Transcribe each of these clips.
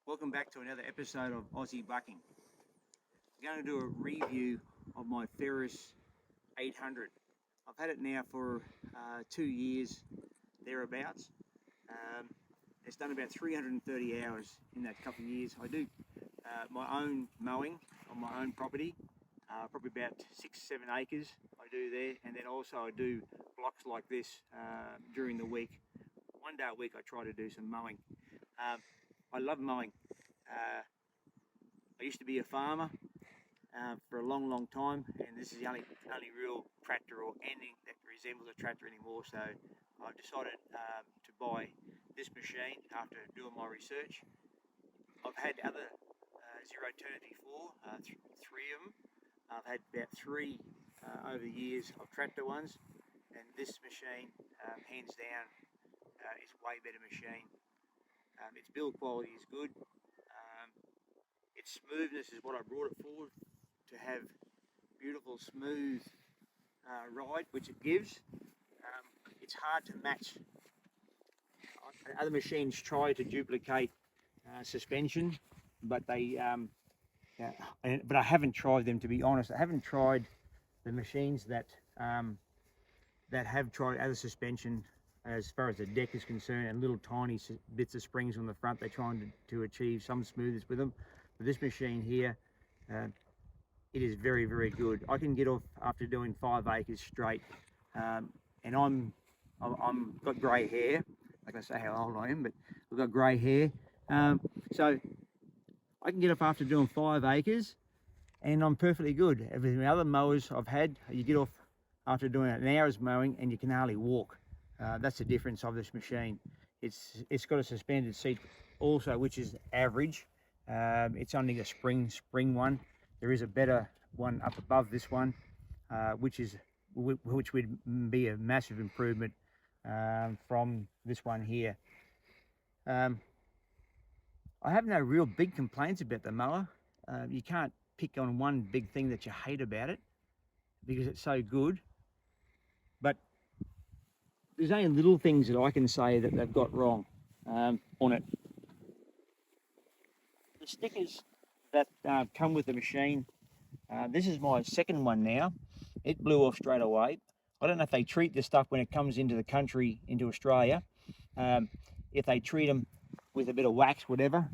Welcome back to another episode of Aussie Bucking. I'm going to do a review of my Ferris 800. I've had it now for 2 years, thereabouts. It's done about 330 hours in that couple of years. I do my own mowing on my own property, probably about 6-7 acres I do there, and then also I do blocks like this during the week. One day a week I try to do some mowing. I love mowing. I used to be a farmer for a long time, and this is the only real tractor or anything that resembles a tractor anymore. So I've decided to buy this machine after doing my research. I've had other Zero Turn before, three of them. I've had about three over the years of tractor ones, and this machine, hands down, is way better machine. Its build quality is good. Its smoothness is what I brought it for, to have beautiful smooth ride, which it gives. It's hard to match. Other machines try to duplicate suspension, but but I haven't tried them, to be honest. I haven't tried the machines that have tried other suspension as far as the deck is concerned, and little tiny bits of springs on the front. They're trying to achieve some smoothness with them. But this machine here, it is very, very good. I can get off after doing 5 acres straight, and I'm got grey hair. I can say how old I am, but I've got grey hair, so I can get off after doing 5 acres, and I'm perfectly good. Every other mowers I've had, you get off after doing an hour's mowing, and you can hardly walk. That's the difference of this machine. It's got a suspended seat also, which is average. It's only a spring one. There is a better one up above this one, which would be a massive improvement from this one here. I have no real big complaints about the mower. You can't pick on one big thing that you hate about it because it's so good. But there's only little things that I can say that they've got wrong on it. The stickers that come with the machine, this is my second one now. It blew off straight away. I don't know if they treat this stuff when it comes into the country, into Australia, if they treat them with a bit of wax, whatever,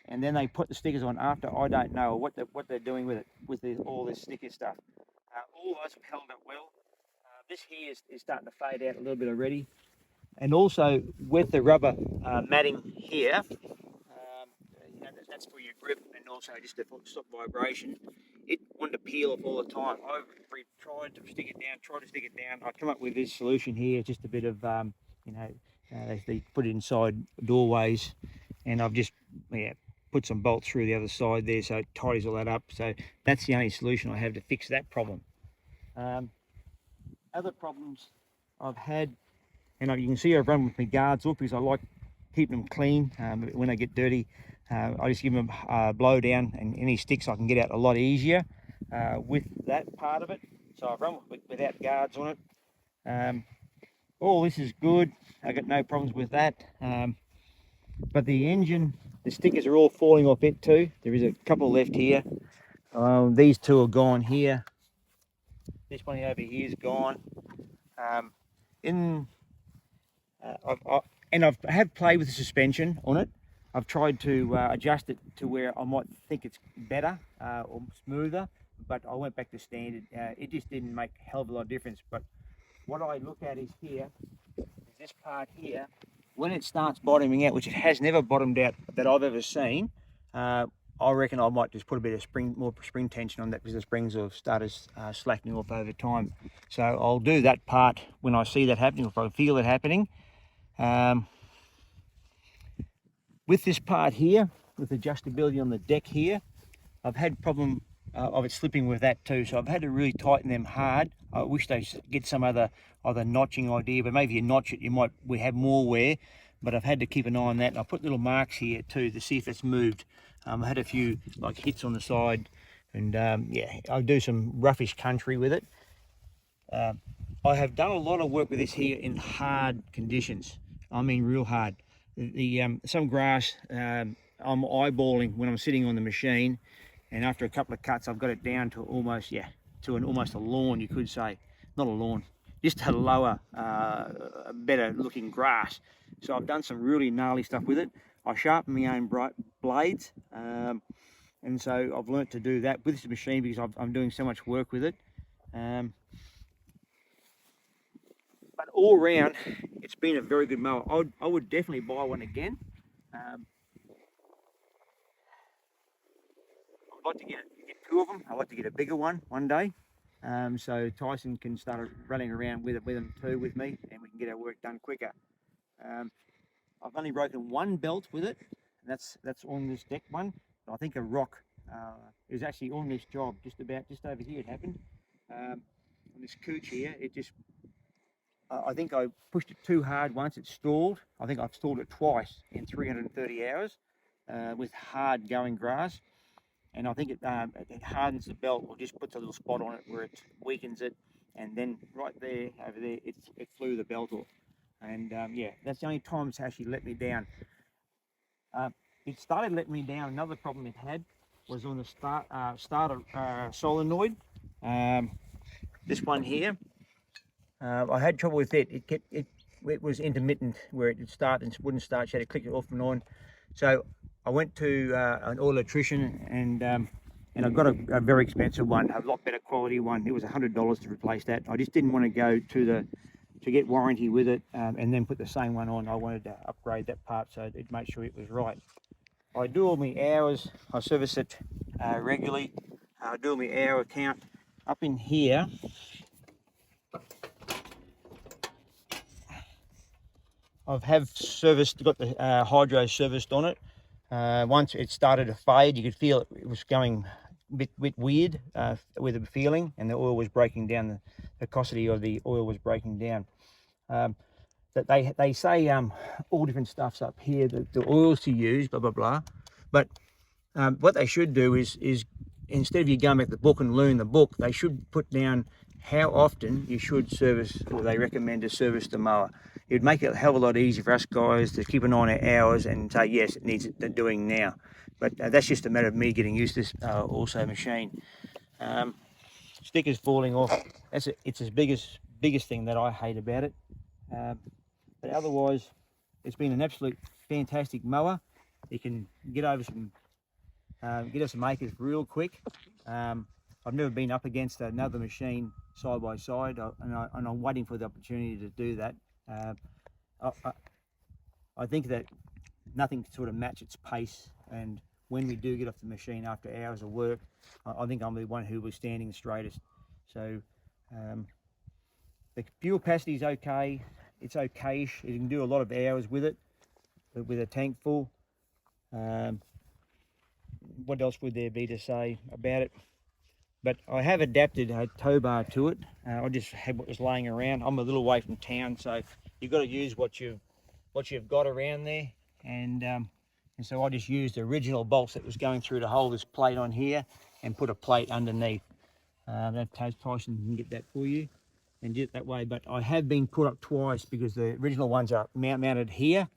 and then they put the stickers on after. I don't know what they're doing with it, with all this sticker stuff. All those have held up well. This here is starting to fade out a little bit already. And also with the rubber matting here, that's for your grip, and also just to stop vibration. It wanted to peel off all the time. I've tried to stick it down. I come up with this solution here, just a bit of, they put it inside doorways, and I've just put some bolts through the other side there, so it ties all that up. So that's the only solution I have to fix that problem. Other problems I've had, and you can see I've run with my guards up because I like keeping them clean. When they get dirty, I just give them a blow down, and any sticks I can get out a lot easier with that part of it. So I've run without guards on it. All this is good. I got no problems with that. But the engine, the stickers are all falling off it too. There is a couple left here. These two are gone here. This one over here is gone. I have played with the suspension on it. I've tried to adjust it to where I might think it's better or smoother, but I went back to standard. It just didn't make a hell of a lot of difference. But what I look at is this part here. When it starts bottoming out, which it has never bottomed out that I've ever seen, I reckon I might just put a bit of more spring tension on that, because the springs have started slackening off over time. So I'll do that part when I see that happening, if I feel it happening. With this part here, with adjustability on the deck here, I've had problem of it slipping with that too. So I've had to really tighten them hard. I wish they get some other notching idea, but maybe you notch it, we have more wear. But I've had to keep an eye on that. And I put little marks here too to see if it's moved. I had a few like hits on the side, and I'll do some roughish country with it. I have done a lot of work with this here in hard conditions. I mean real hard. Some grass I'm eyeballing when I'm sitting on the machine, and after a couple of cuts, I've got it down to almost, yeah, to almost a lawn, you could say. Not a lawn, just a lower, better looking grass. So I've done some really gnarly stuff with it. I sharpen my own blades, and so I've learnt to do that with this machine because I'm doing so much work with it. But all round, it's been a very good mower. I would definitely buy one again. I'd like to get two of them. I'd like to get a bigger one day. So Tyson can start running around with them too with me, and we can get our work done quicker. I've only broken one belt with it, and that's on this deck one. I think a rock is actually on this job, just over here it happened. On this cooch here, it just, I think I pushed it too hard once, it stalled. I think I've stalled it twice in 330 hours with hard going grass. And I think it hardens the belt, or just puts a little spot on it where it weakens it, and then right there, over there, it flew the belt off. And yeah, that's the only time it's actually let me down. It started letting me down. Another problem it had was on the starter solenoid. This one here, I had trouble with it. It was intermittent, where it would start and wouldn't start. You had to click it off and on. So I went to an oil electrician, and I got a very expensive one, a lot better quality one. It was $100 to replace that. I just didn't want to go to get warranty with it and then put the same one on. I wanted to upgrade that part so it made sure it was right. I do all my hours. I service it regularly. I do all my hour count up in here. I've serviced, got the hydro serviced on it. Once it started to fade, you could feel it was going a bit weird with the feeling, and the oil was breaking down. The viscosity of the oil was breaking down. That they say all different stuffs up here, the oils to use, blah blah blah. But what they should do is instead of you going back to the book and learn the book, they should put down how often you should service, or they recommend to service the mower. It would make it a hell of a lot easier for us guys to keep an eye on our hours and say, yes, it needs it doing now. But that's just a matter of me getting used to this also machine. Stickers falling off, it's the biggest thing that I hate about it. But otherwise, it's been an absolute fantastic mower. You can get over get us some acres real quick. I've never been up against another machine side by side, and I'm waiting for the opportunity to do that. I think that nothing can sort of match its pace, and when we do get off the machine after hours of work, I think I'm the one who was standing the straightest. So the fuel capacity is okay. It's okay-ish. You can do a lot of hours with it, with a tank full. What else would there be to say about it? But I have adapted a tow bar to it. I just had what was laying around. I'm a little away from town, so you've got to use what you've got around there. And so I just used the original bolts that was going through to hold this plate on here, and put a plate underneath. That Tyson can get that for you and do it that way. But I have been put up twice, because the original ones are mounted here,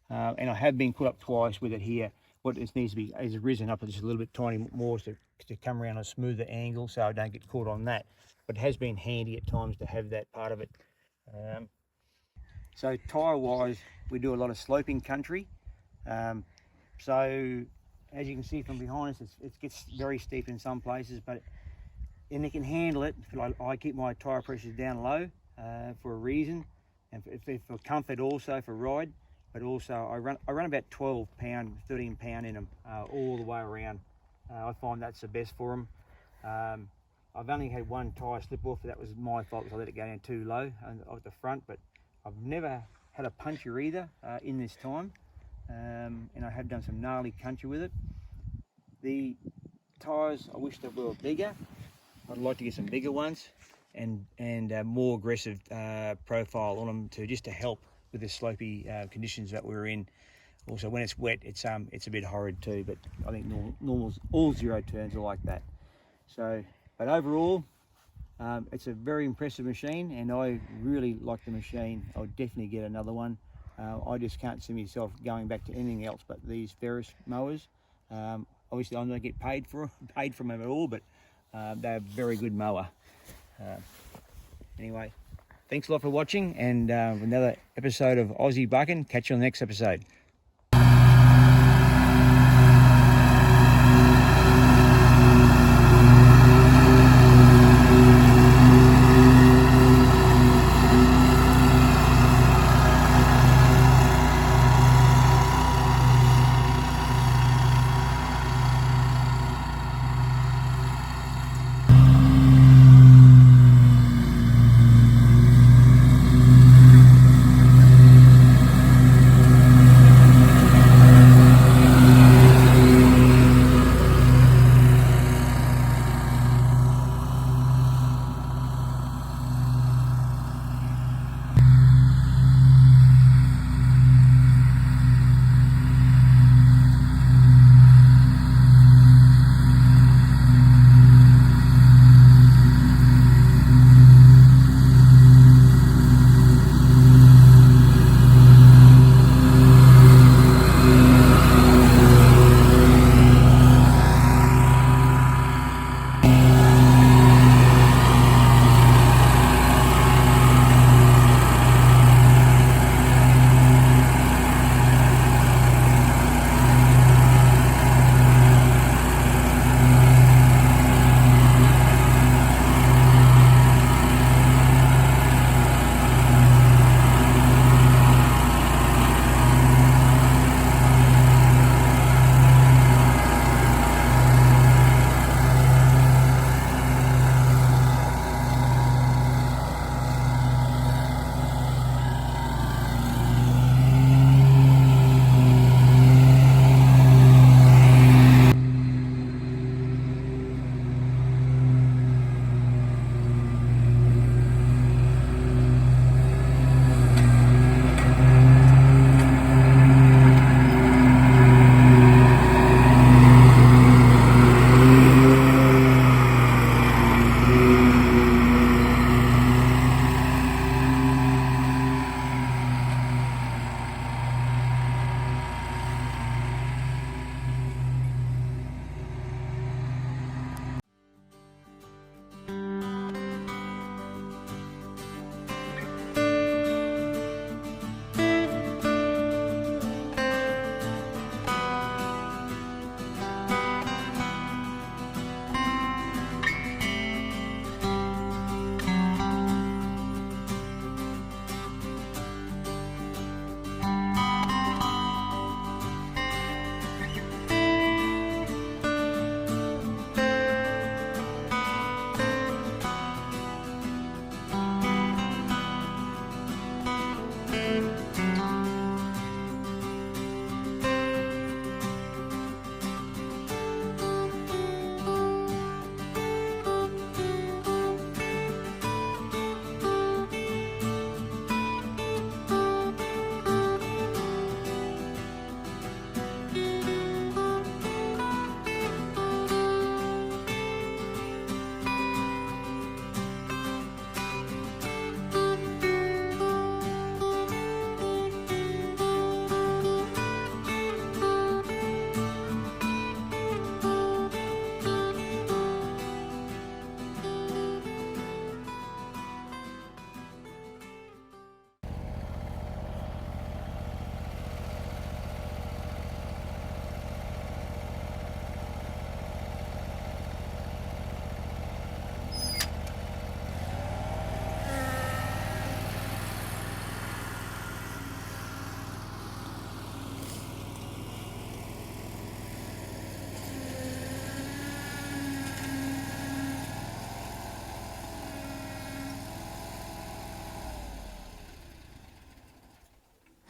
and I have been put up twice with it here. What it needs to be is risen up just a little bit tiny more to come around a smoother angle, so I don't get caught on that. But it has been handy at times to have that part of it. So tyre wise, we do a lot of sloping country. So as you can see from behind us, it gets very steep in some places, but and it can handle it. I keep my tyre pressures down low for a reason, and for comfort also, for ride. But also I run about 12 pound, 13 pound in them all the way around. I find that's the best for them. I've only had one tyre slip off. That was my fault, because I let it go down too low at the front. But I've never had a puncture either in this time, and I have done some gnarly country with it. The tyres, I wish they were bigger. I'd like to get some bigger ones and more aggressive profile on them just to help with the slopey conditions that we're in. Also, when it's wet, it's a bit horrid too. But I think normals, all zero turns are like that. So, but overall, it's a very impressive machine, and I really like the machine. I would definitely get another one. I just can't see myself going back to anything else but these Ferris mowers. Obviously, I don't get paid from them at all, but they're a very good mower. Anyway, thanks a lot for watching, and another episode of Aussie Bucking. Catch you on the next episode.